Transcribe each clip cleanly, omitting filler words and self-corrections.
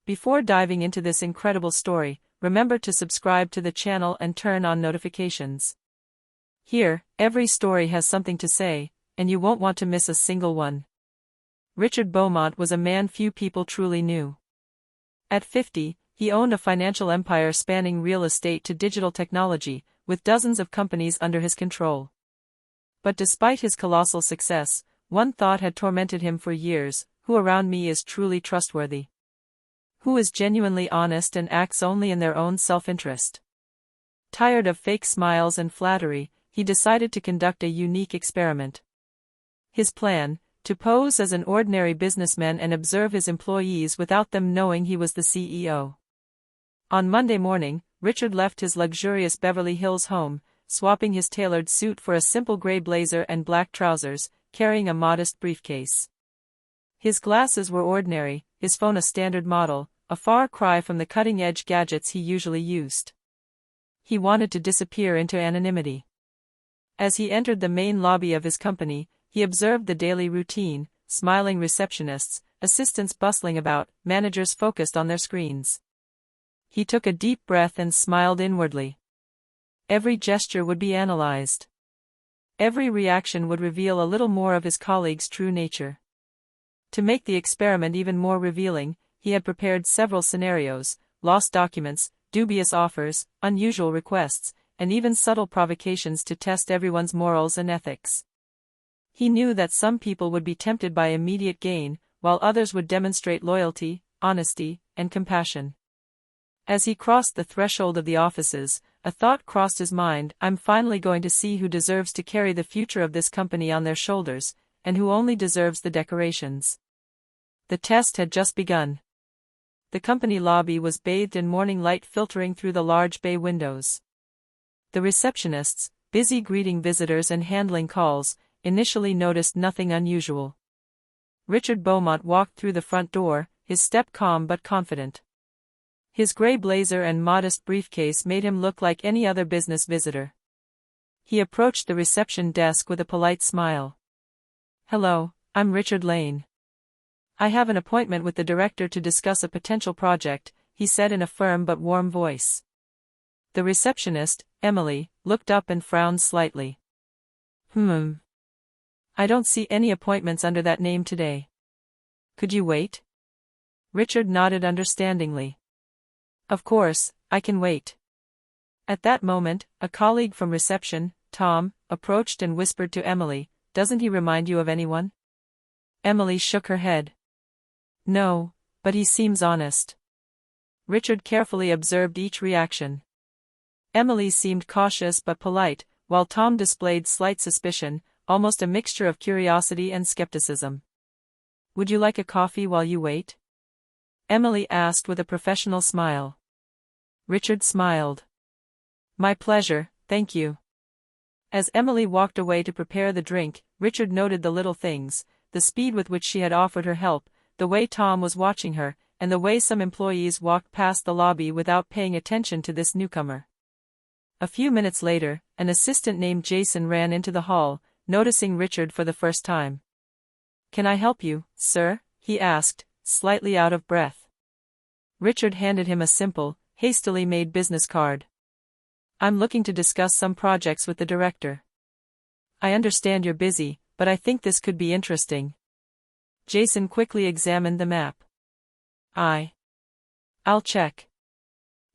Before diving into this incredible story, remember to subscribe to the channel and turn on notifications. Here, every story has something to say, and you won't want to miss a single one. Richard Beaumont was a man few people truly knew. At 50, he owned a financial empire spanning real estate to digital technology, with dozens of companies under his control. But despite his colossal success, one thought had tormented him for years: who around me is truly trustworthy? Who is genuinely honest and acts only in their own self-interest? Tired of fake smiles and flattery, he decided to conduct a unique experiment. His plan: to pose as an ordinary businessman and observe his employees without them knowing he was the CEO. On Monday morning, Richard left his luxurious Beverly Hills home, swapping his tailored suit for a simple gray blazer and black trousers, carrying a modest briefcase. His glasses were ordinary, his phone a standard model, a far cry from the cutting-edge gadgets he usually used. He wanted to disappear into anonymity. As he entered the main lobby of his company, he observed the daily routine: smiling receptionists, assistants bustling about, managers focused on their screens. He took a deep breath and smiled inwardly. Every gesture would be analyzed. Every reaction would reveal a little more of his colleague's true nature. To make the experiment even more revealing, he had prepared several scenarios: lost documents, dubious offers, unusual requests, and even subtle provocations to test everyone's morals and ethics. He knew that some people would be tempted by immediate gain, while others would demonstrate loyalty, honesty, and compassion. As he crossed the threshold of the offices, a thought crossed his mind: I'm finally going to see who deserves to carry the future of this company on their shoulders, and who only deserves the decorations. The test had just begun. The company lobby was bathed in morning light filtering through the large bay windows. The receptionists, busy greeting visitors and handling calls, initially noticed nothing unusual. Richard Beaumont walked through the front door, his step calm but confident. His gray blazer and modest briefcase made him look like any other business visitor. He approached the reception desk with a polite smile. "Hello, I'm Richard Lane. I have an appointment with the director to discuss a potential project," he said in a firm but warm voice. The receptionist, Emily, looked up and frowned slightly. I don't see any appointments under that name today. Could you wait?" Richard nodded understandingly. "Of course, I can wait." At that moment, a colleague from reception, Tom, approached and whispered to Emily, "Doesn't he remind you of anyone?" Emily shook her head. "No, but he seems honest." Richard carefully observed each reaction. Emily seemed cautious but polite, while Tom displayed slight suspicion, almost a mixture of curiosity and skepticism. "Would you like a coffee while you wait?" Emily asked with a professional smile. Richard smiled. "My pleasure, thank you." As Emily walked away to prepare the drink, Richard noted the little things: the speed with which she had offered her help, the way Tom was watching her, and the way some employees walked past the lobby without paying attention to this newcomer. A few minutes later, an assistant named Jason ran into the hall, noticing Richard for the first time. "Can I help you, sir?" he asked, slightly out of breath. Richard handed him a simple, hastily made business card. "I'm looking to discuss some projects with the director." "I understand you're busy, but I think this could be interesting." Jason quickly examined the map. I'll check."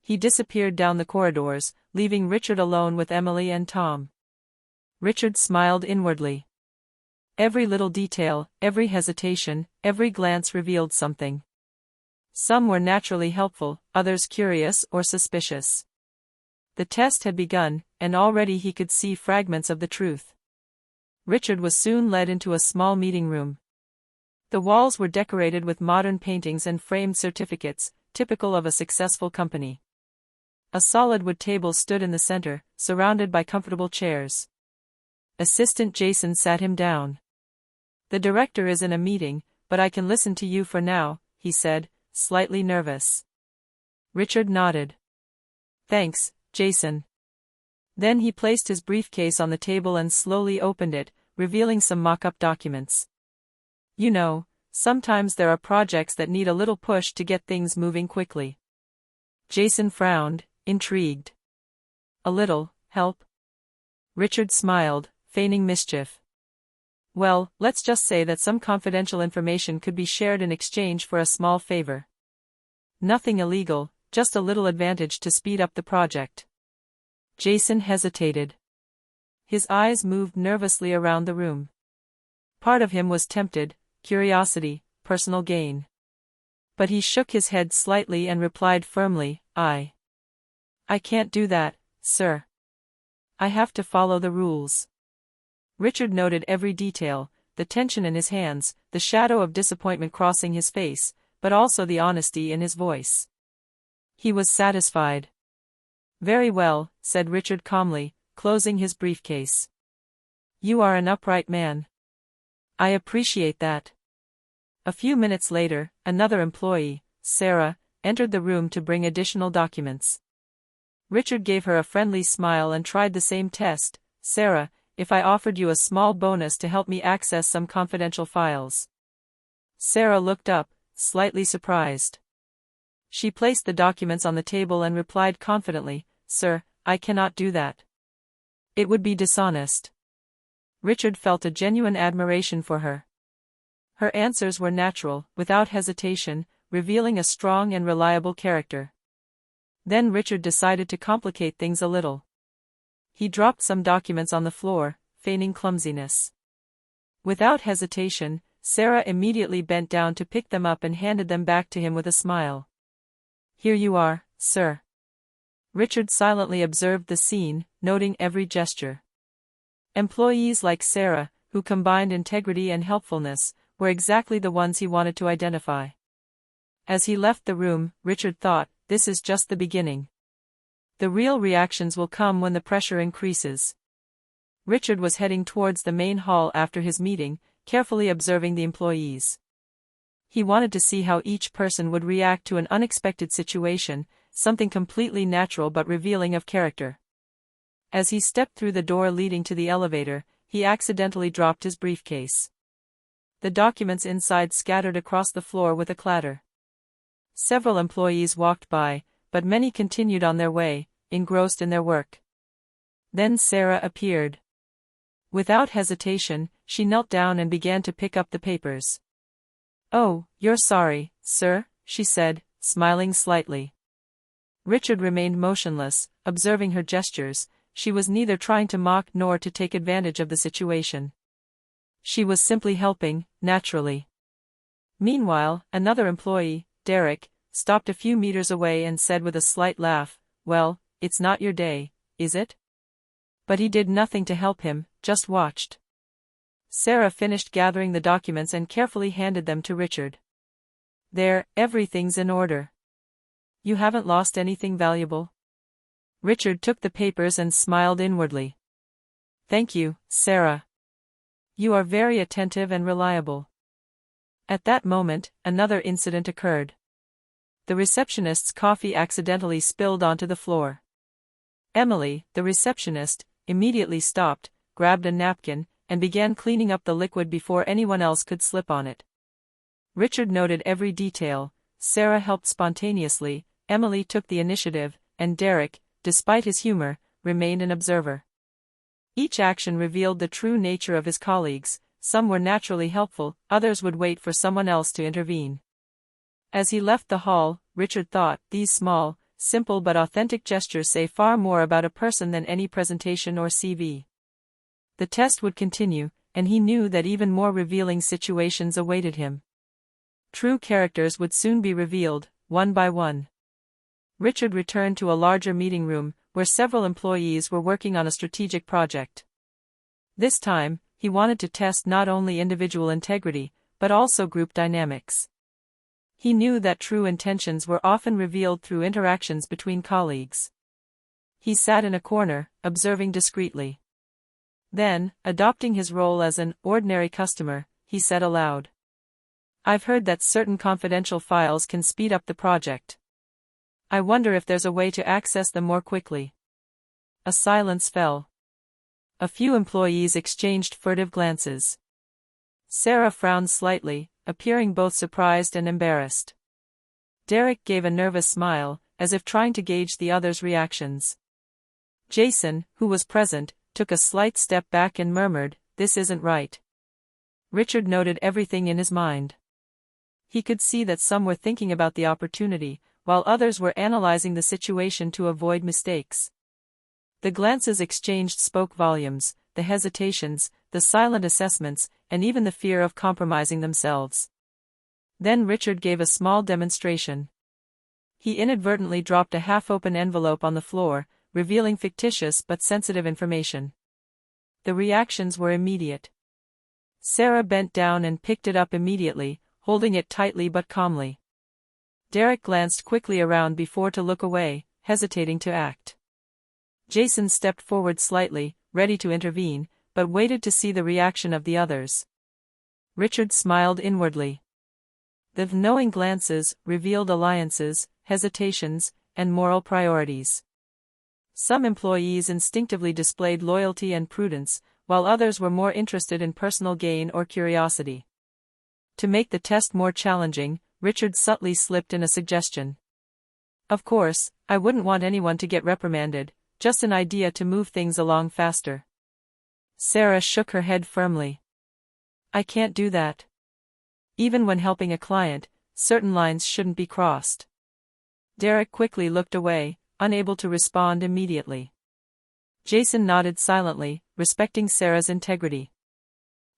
He disappeared down the corridors, leaving Richard alone with Emily and Tom. Richard smiled inwardly. Every little detail, every hesitation, every glance revealed something. Some were naturally helpful, others curious or suspicious. The test had begun, and already he could see fragments of the truth. Richard was soon led into a small meeting room. The walls were decorated with modern paintings and framed certificates, typical of a successful company. A solid wood table stood in the center, surrounded by comfortable chairs. Assistant Jason sat him down. "The director is in a meeting, but I can listen to you for now," he said, slightly nervous. Richard nodded. "Thanks, Jason." Then he placed his briefcase on the table and slowly opened it, revealing some mock-up documents. Sometimes there are projects that need a little push to get things moving quickly. Jason frowned, intrigued. A little help? Richard smiled, feigning mischief. Well, let's just say that some confidential information could be shared in exchange for a small favor. Nothing illegal, just a little advantage to speed up the project. Jason hesitated. His eyes moved nervously around the room. Part of him was tempted, curiosity, personal gain. But he shook his head slightly and replied firmly, I can't do that, sir. I have to follow the rules. Richard noted every detail, the tension in his hands, the shadow of disappointment crossing his face, but also the honesty in his voice. He was satisfied. Very well, said Richard calmly, closing his briefcase. You are an upright man. I appreciate that. A few minutes later, another employee, Sarah, entered the room to bring additional documents. Richard gave her a friendly smile and tried the same test. Sarah, if I offered you a small bonus to help me access some confidential files. Sarah looked up, slightly surprised. She placed the documents on the table and replied confidently, Sir, I cannot do that. It would be dishonest. Richard felt a genuine admiration for her. Her answers were natural, without hesitation, revealing a strong and reliable character. Then Richard decided to complicate things a little. He dropped some documents on the floor, feigning clumsiness. Without hesitation, Sarah immediately bent down to pick them up and handed them back to him with a smile. Here you are, sir. Richard silently observed the scene, noting every gesture. Employees like Sarah, who combined integrity and helpfulness, were exactly the ones he wanted to identify. As he left the room, Richard thought, this is just the beginning. The real reactions will come when the pressure increases. Richard was heading towards the main hall after his meeting, carefully observing the employees. He wanted to see how each person would react to an unexpected situation, something completely natural but revealing of character. As he stepped through the door leading to the elevator, he accidentally dropped his briefcase. The documents inside scattered across the floor with a clatter. Several employees walked by, but many continued on their way, engrossed in their work. Then Sarah appeared. Without hesitation, she knelt down and began to pick up the papers. Oh, you're sorry, sir, she said, smiling slightly. Richard remained motionless, observing her gestures. She was neither trying to mock nor to take advantage of the situation. She was simply helping, naturally. Meanwhile, another employee, Derek, stopped a few meters away and said with a slight laugh, Well, it's not your day, is it? But he did nothing to help him, just watched. Sarah finished gathering the documents and carefully handed them to Richard. There, everything's in order. You haven't lost anything valuable? Richard took the papers and smiled inwardly. Thank you, Sarah. You are very attentive and reliable. At that moment, another incident occurred. The receptionist's coffee accidentally spilled onto the floor. Emily, the receptionist, immediately stopped, grabbed a napkin, and began cleaning up the liquid before anyone else could slip on it. Richard noted every detail. Sarah helped spontaneously, Emily took the initiative, and Derek, despite his humor, remained an observer. Each action revealed the true nature of his colleagues. Some were naturally helpful, others would wait for someone else to intervene. As he left the hall, Richard thought, these small, simple but authentic gestures say far more about a person than any presentation or CV. The test would continue, and he knew that even more revealing situations awaited him. True characters would soon be revealed, one by one. Richard returned to a larger meeting room, where several employees were working on a strategic project. This time, he wanted to test not only individual integrity, but also group dynamics. He knew that true intentions were often revealed through interactions between colleagues. He sat in a corner, observing discreetly. Then, adopting his role as an ordinary customer, he said aloud, I've heard that certain confidential files can speed up the project. I wonder if there's a way to access them more quickly. A silence fell. A few employees exchanged furtive glances. Sarah frowned slightly, appearing both surprised and embarrassed. Derek gave a nervous smile, as if trying to gauge the others' reactions. Jason, who was present, took a slight step back and murmured, "This isn't right." Richard noted everything in his mind. He could see that some were thinking about the opportunity, while others were analyzing the situation to avoid mistakes. The glances exchanged spoke volumes, the hesitations, the silent assessments, and even the fear of compromising themselves. Then Richard gave a small demonstration. He inadvertently dropped a half-open envelope on the floor, revealing fictitious but sensitive information. The reactions were immediate. Sarah bent down and picked it up immediately, holding it tightly but calmly. Derek glanced quickly around before to look away, hesitating to act. Jason stepped forward slightly, ready to intervene, but waited to see the reaction of the others. Richard smiled inwardly. The knowing glances revealed alliances, hesitations, and moral priorities. Some employees instinctively displayed loyalty and prudence, while others were more interested in personal gain or curiosity. To make the test more challenging, Richard subtly slipped in a suggestion. "Of course, I wouldn't want anyone to get reprimanded, just an idea to move things along faster." Sarah shook her head firmly. "I can't do that. Even when helping a client, certain lines shouldn't be crossed." Derek quickly looked away, unable to respond immediately. Jason nodded silently, respecting Sarah's integrity.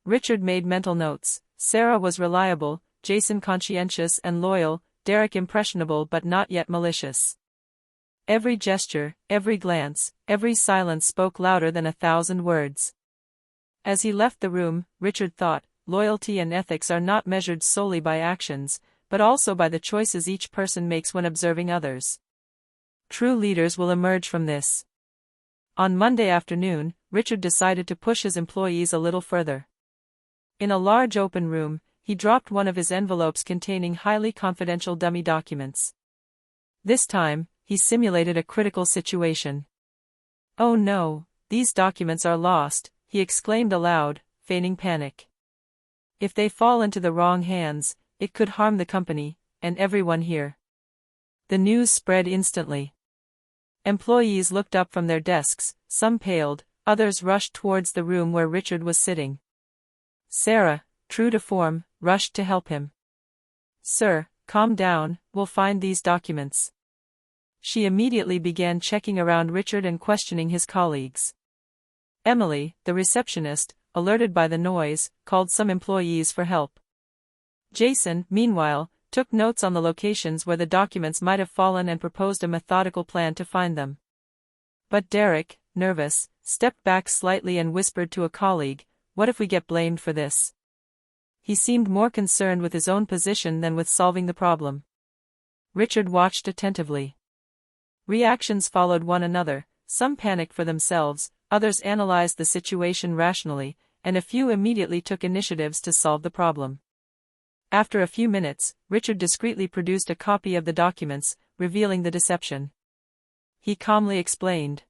Richard made mental notes. Sarah was reliable, Jason conscientious and loyal, Derek impressionable but not yet malicious. Every gesture, every glance, every silence spoke louder than 1,000 words. As he left the room, Richard thought, loyalty and ethics are not measured solely by actions, but also by the choices each person makes when observing others. True leaders will emerge from this. On Monday afternoon, Richard decided to push his employees a little further. In a large open room, he dropped one of his envelopes containing highly confidential dummy documents. This time, he simulated a critical situation. "Oh no, these documents are lost," he exclaimed aloud, feigning panic. "If they fall into the wrong hands, it could harm the company, and everyone here." The news spread instantly. Employees looked up from their desks, some paled, others rushed towards the room where Richard was sitting. Sarah, true to form, rushed to help him. "Sir, calm down, we'll find these documents." She immediately began checking around Richard and questioning his colleagues. Emily, the receptionist, alerted by the noise, called some employees for help. Jason, meanwhile, took notes on the locations where the documents might have fallen and proposed a methodical plan to find them. But Derek, nervous, stepped back slightly and whispered to a colleague, "What if we get blamed for this?" He seemed more concerned with his own position than with solving the problem. Richard watched attentively. Reactions followed one another, some panicked for themselves, others analyzed the situation rationally, and a few immediately took initiatives to solve the problem. After a few minutes, Richard discreetly produced a copy of the documents, revealing the deception. He calmly explained,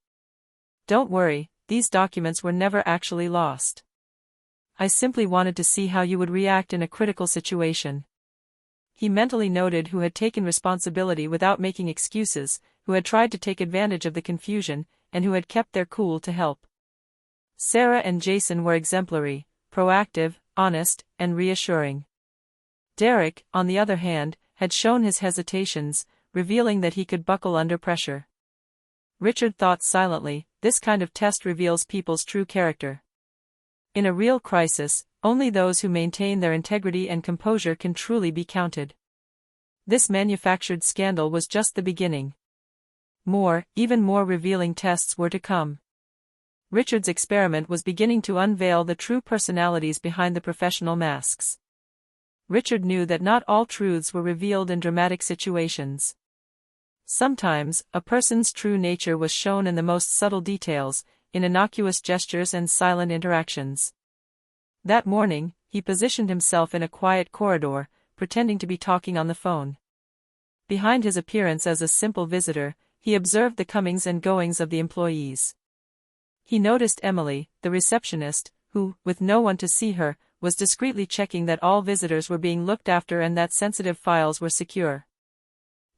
"Don't worry, these documents were never actually lost. I simply wanted to see how you would react in a critical situation." He mentally noted who had taken responsibility without making excuses, who had tried to take advantage of the confusion, and who had kept their cool to help. Sarah and Jason were exemplary, proactive, honest, and reassuring. Derek, on the other hand, had shown his hesitations, revealing that he could buckle under pressure. Richard thought silently, this kind of test reveals people's true character. In a real crisis, only those who maintain their integrity and composure can truly be counted. This manufactured scandal was just the beginning. More, even more revealing tests were to come. Richard's experiment was beginning to unveil the true personalities behind the professional masks. Richard knew that not all truths were revealed in dramatic situations. Sometimes, a person's true nature was shown in the most subtle details, in innocuous gestures and silent interactions. That morning, he positioned himself in a quiet corridor, pretending to be talking on the phone. Behind his appearance as a simple visitor, he observed the comings and goings of the employees. He noticed Emily, the receptionist, who, with no one to see her, was discreetly checking that all visitors were being looked after and that sensitive files were secure.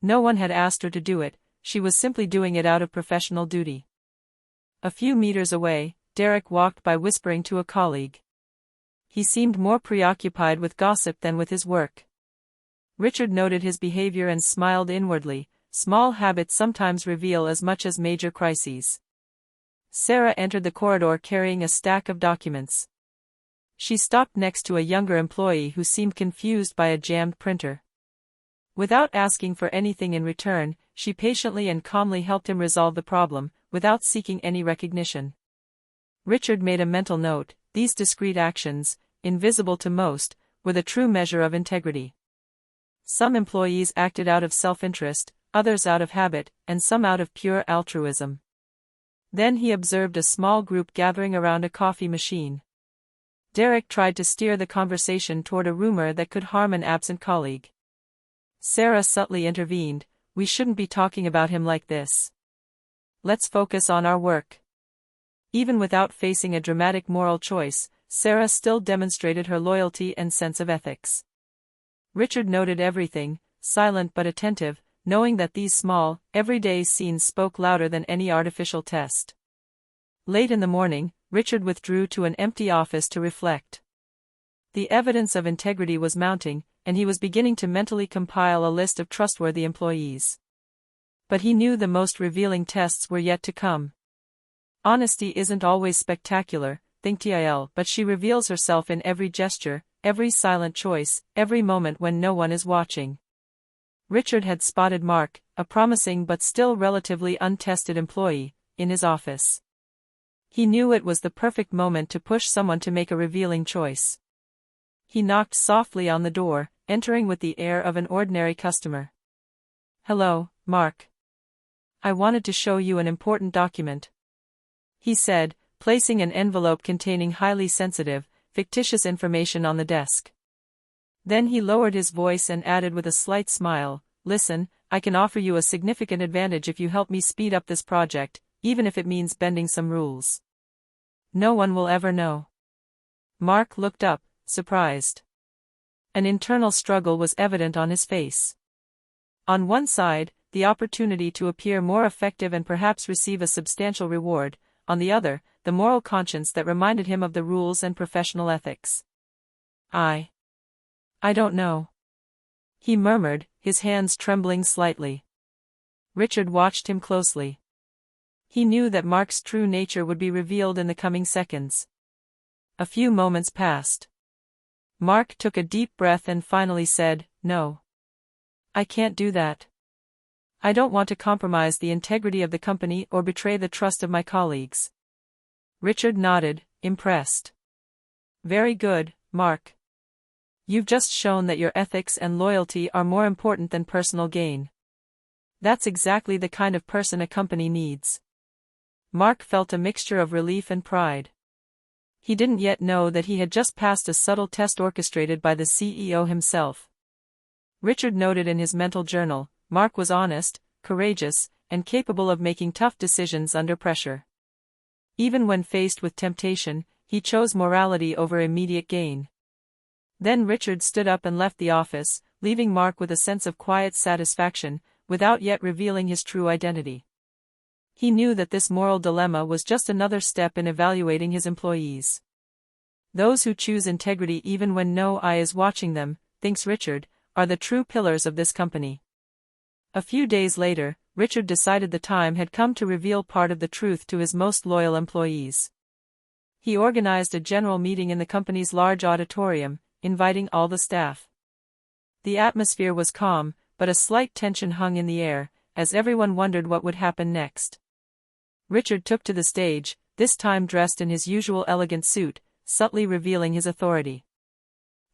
No one had asked her to do it, she was simply doing it out of professional duty. A few meters away, Derek walked by whispering to a colleague. He seemed more preoccupied with gossip than with his work. Richard noted his behavior and smiled inwardly. Small habits sometimes reveal as much as major crises. Sarah entered the corridor carrying a stack of documents. She stopped next to a younger employee who seemed confused by a jammed printer. Without asking for anything in return, she patiently and calmly helped him resolve the problem, without seeking any recognition. Richard made a mental note: these discreet actions, invisible to most, were the true measure of integrity. Some employees acted out of self-interest, others out of habit, and some out of pure altruism. Then he observed a small group gathering around a coffee machine. Derek tried to steer the conversation toward a rumor that could harm an absent colleague. Sarah subtly intervened: "We shouldn't be talking about him like this. Let's focus on our work." Even without facing a dramatic moral choice, Sarah still demonstrated her loyalty and sense of ethics. Richard noted everything, silent but attentive, knowing that these small, everyday scenes spoke louder than any artificial test. Late in the morning, Richard withdrew to an empty office to reflect. The evidence of integrity was mounting, and he was beginning to mentally compile a list of trustworthy employees. But he knew the most revealing tests were yet to come. Honesty isn't always spectacular, think TIL, but she reveals herself in every gesture, every silent choice, every moment when no one is watching. Richard had spotted Mark, a promising but still relatively untested employee, in his office. He knew it was the perfect moment to push someone to make a revealing choice. He knocked softly on the door, entering with the air of an ordinary customer. "Hello, Mark. I wanted to show you an important document," he said, placing an envelope containing highly sensitive, fictitious information on the desk. Then he lowered his voice and added with a slight smile, "Listen, I can offer you a significant advantage if you help me speed up this project, even if it means bending some rules. No one will ever know." Mark looked up, surprised. An internal struggle was evident on his face. On one side, the opportunity to appear more effective and perhaps receive a substantial reward; on the other, the moral conscience that reminded him of the rules and professional ethics. I don't know," he murmured, his hands trembling slightly. Richard watched him closely. He knew that Mark's true nature would be revealed in the coming seconds. A few moments passed. Mark took a deep breath and finally said, "No. I can't do that. I don't want to compromise the integrity of the company or betray the trust of my colleagues." Richard nodded, impressed. "Very good, Mark. You've just shown that your ethics and loyalty are more important than personal gain. That's exactly the kind of person a company needs." Mark felt a mixture of relief and pride. He didn't yet know that he had just passed a subtle test orchestrated by the CEO himself. Richard noted in his mental journal, Mark was honest, courageous, and capable of making tough decisions under pressure. Even when faced with temptation, he chose morality over immediate gain. Then Richard stood up and left the office, leaving Mark with a sense of quiet satisfaction, without yet revealing his true identity. He knew that this moral dilemma was just another step in evaluating his employees. Those who choose integrity even when no eye is watching them, thinks Richard, are the true pillars of this company. A few days later, Richard decided the time had come to reveal part of the truth to his most loyal employees. He organized a general meeting in the company's large auditorium, inviting all the staff. The atmosphere was calm, but a slight tension hung in the air, as everyone wondered what would happen next. Richard took to the stage, this time dressed in his usual elegant suit, subtly revealing his authority.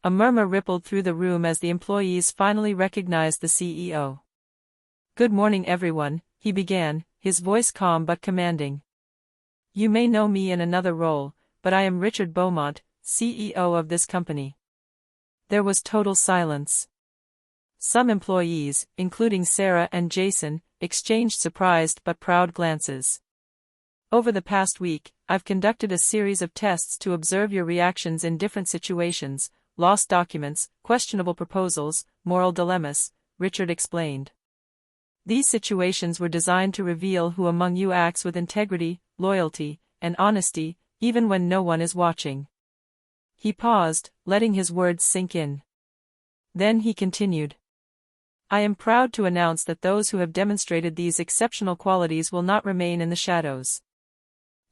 A murmur rippled through the room as the employees finally recognized the CEO. "Good morning everyone," he began, his voice calm but commanding. "You may know me in another role, but I am Richard Beaumont, CEO of this company." There was total silence. Some employees, including Sarah and Jason, exchanged surprised but proud glances. Over the past week, I've conducted a series of tests to observe your reactions in different situations, lost documents, questionable proposals, moral dilemmas, Richard explained. These situations were designed to reveal who among you acts with integrity, loyalty, and honesty, even when no one is watching. He paused, letting his words sink in. Then he continued. I am proud to announce that those who have demonstrated these exceptional qualities will not remain in the shadows.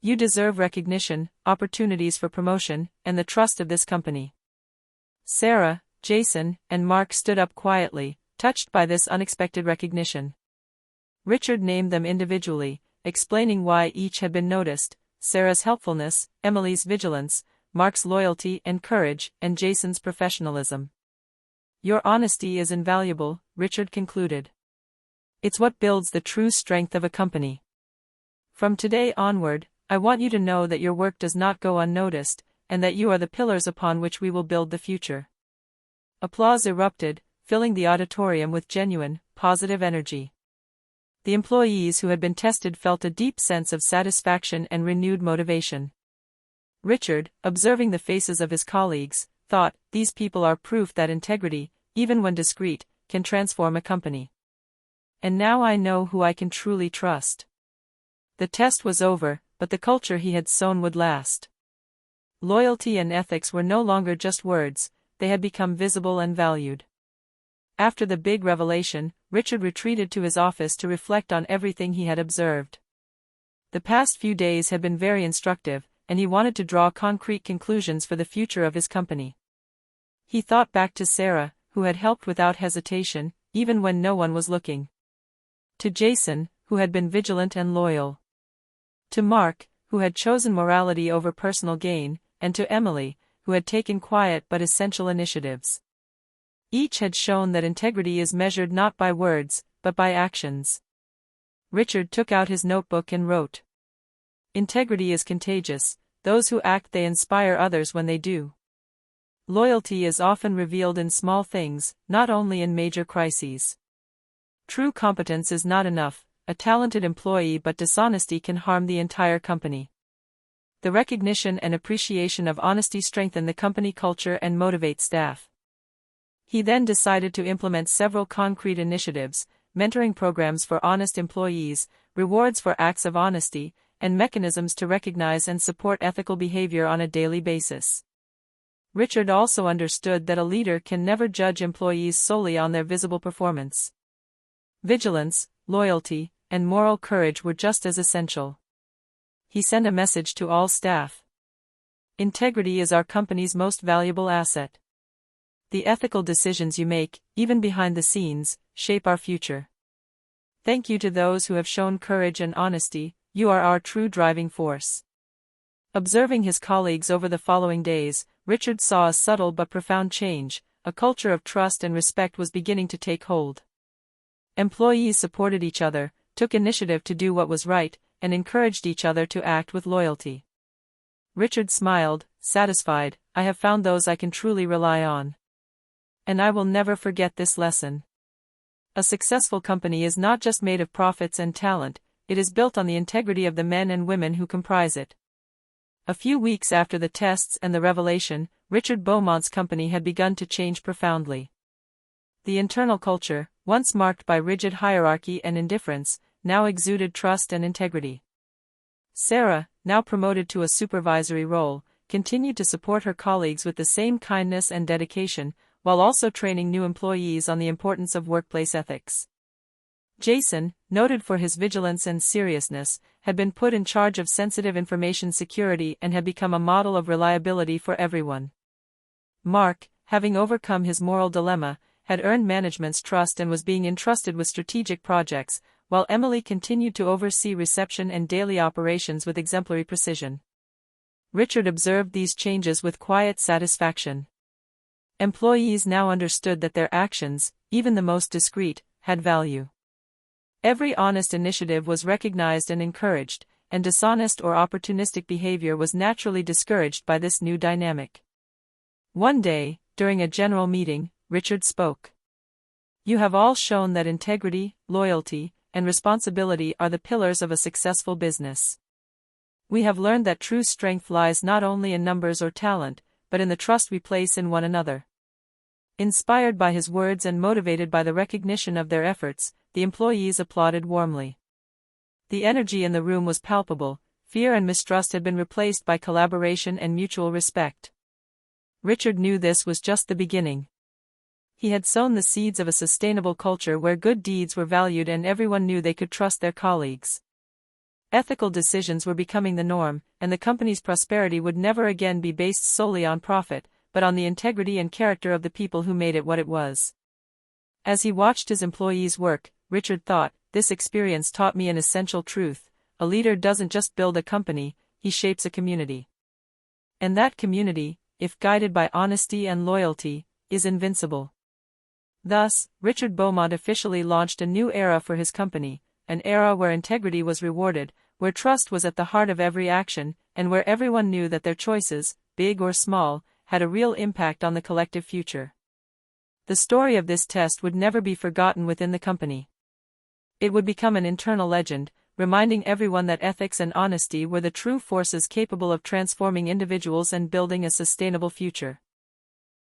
You deserve recognition, opportunities for promotion, and the trust of this company. Sarah, Jason, and Mark stood up quietly, touched by this unexpected recognition. Richard named them individually, explaining why each had been noticed: Sarah's helpfulness, Emily's vigilance, Mark's loyalty and courage, and Jason's professionalism. Your honesty is invaluable, Richard concluded. It's what builds the true strength of a company. From today onward, I want you to know that your work does not go unnoticed, and that you are the pillars upon which we will build the future. Applause erupted, filling the auditorium with genuine, positive energy. The employees who had been tested felt a deep sense of satisfaction and renewed motivation. Richard, observing the faces of his colleagues, thought, these people are proof that integrity, even when discreet, can transform a company. And now I know who I can truly trust. The test was over, but the culture he had sown would last. Loyalty and ethics were no longer just words, they had become visible and valued. After the big revelation, Richard retreated to his office to reflect on everything he had observed. The past few days had been very instructive, and he wanted to draw concrete conclusions for the future of his company. He thought back to Sarah, who had helped without hesitation, even when no one was looking. To Jason, who had been vigilant and loyal. To Mark, who had chosen morality over personal gain, and to Emily, who had taken quiet but essential initiatives. Each had shown that integrity is measured not by words, but by actions. Richard took out his notebook and wrote. Integrity is contagious, those who act they inspire others when they do. Loyalty is often revealed in small things, not only in major crises. True competence is not enough, a talented employee but dishonesty can harm the entire company. The recognition and appreciation of honesty strengthen the company culture and motivate staff. He then decided to implement several concrete initiatives, mentoring programs for honest employees, rewards for acts of honesty, and mechanisms to recognize and support ethical behavior on a daily basis. Richard also understood that a leader can never judge employees solely on their visible performance. Vigilance, loyalty, and moral courage were just as essential. He sent a message to all staff. Integrity is our company's most valuable asset. The ethical decisions you make, even behind the scenes, shape our future. Thank you to those who have shown courage and honesty, you are our true driving force. Observing his colleagues over the following days, Richard saw a subtle but profound change. A culture of trust and respect was beginning to take hold. Employees supported each other, took initiative to do what was right, and encouraged each other to act with loyalty. Richard smiled, satisfied, I have found those I can truly rely on. And I will never forget this lesson. A successful company is not just made of profits and talent, it is built on the integrity of the men and women who comprise it. A few weeks after the tests and the revelation, Richard Beaumont's company had begun to change profoundly. The internal culture, once marked by rigid hierarchy and indifference, now exuded trust and integrity. Sarah, now promoted to a supervisory role, continued to support her colleagues with the same kindness and dedication, while also training new employees on the importance of workplace ethics. Jason, noted for his vigilance and seriousness, had been put in charge of sensitive information security and had become a model of reliability for everyone. Mark, having overcome his moral dilemma, had earned management's trust and was being entrusted with strategic projects, while Emily continued to oversee reception and daily operations with exemplary precision. Richard observed these changes with quiet satisfaction. Employees now understood that their actions, even the most discreet, had value. Every honest initiative was recognized and encouraged, and dishonest or opportunistic behavior was naturally discouraged by this new dynamic. One day, during a general meeting, Richard spoke. You have all shown that integrity, loyalty, and responsibility are the pillars of a successful business. We have learned that true strength lies not only in numbers or talent, but in the trust we place in one another. Inspired by his words and motivated by the recognition of their efforts, the employees applauded warmly. The energy in the room was palpable. Fear and mistrust had been replaced by collaboration and mutual respect. Richard knew this was just the beginning. He had sown the seeds of a sustainable culture where good deeds were valued and everyone knew they could trust their colleagues. Ethical decisions were becoming the norm, and the company's prosperity would never again be based solely on profit, but on the integrity and character of the people who made it what it was. As he watched his employees work, Richard thought, "This experience taught me an essential truth: a leader doesn't just build a company, he shapes a community. And that community, if guided by honesty and loyalty, is invincible." Thus, Richard Beaumont officially launched a new era for his company, an era where integrity was rewarded, where trust was at the heart of every action, and where everyone knew that their choices, big or small, had a real impact on the collective future. The story of this test would never be forgotten within the company. It would become an internal legend, reminding everyone that ethics and honesty were the true forces capable of transforming individuals and building a sustainable future.